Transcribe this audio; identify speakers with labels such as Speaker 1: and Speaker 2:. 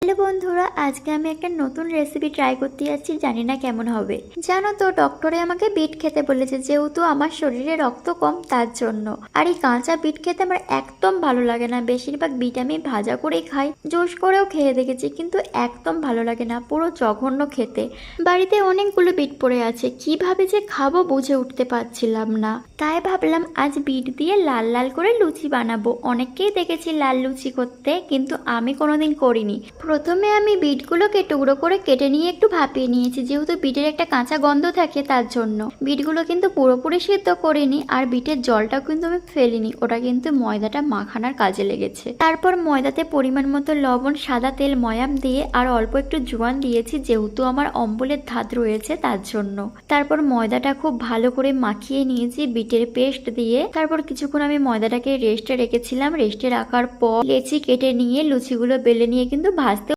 Speaker 1: Hello বন্ধুরা, আজকে আমি একটা নতুন রেসিপি ট্রাই করতে যাচ্ছি। জানি না কেমন হবে। জানো তো, ডক্টরে আমাকে বিট খেতে বলেছে, যেহেতু আমার শরীরে রক্ত কম তার জন্য। আর এই কাঁচা বিট খেতে আমার একদম ভালো লাগে না। বেশিরভাগ বিট আমি ভাজা করেই খাই, জুস করেও খেয়ে দেখেছি, কিন্তু একদম ভালো লাগে না, পুরো জঘন্য খেতে। বাড়িতে অনেকগুলো বিট পড়ে আছে, কিভাবে যে খাবো বুঝে উঠতে পারছিলাম না। তাই ভাবলাম আজ বিট দিয়ে লাল লাল করে লুচি বানাবো। অনেককেই দেখেছি লাল লুচি করতে, কিন্তু আমি কোনোদিন করিনি। প্রথমে আমি বিটগুলোকে টুকরো করে কেটে নিয়ে একটু ভাপিয়ে নিয়েছি, যেহেতু বিটের একটা কাঁচা গন্ধ থাকে তার জন্য। বিটগুলো কিন্তু পুরোপুরি সিদ্ধ করিনি, আর বিটের জলটাও কিন্তু আমি ফেলিনি, ওটা কিন্তু ময়দাটা মাখানোর কাজে লেগেছে। তারপর ময়দাতে পরিমাণ মতো লবণ, সাদা তেল, ময়াম দিয়ে আর অল্প একটু জোয়ান দিয়েছি, যেহেতু আমার অম্বলের ধাত রয়েছে তার জন্য। তারপর ময়দাটা খুব ভালো করে মাখিয়ে নিয়েছি বিটের পেস্ট দিয়ে। তারপর কিছুক্ষণ আমি ময়দাটাকে রেস্টে রেখেছিলাম। রেস্টে রাখার পর লেচি কেটে নিয়ে লুচিগুলো বেলে নিয়ে কিন্তু ভাজতে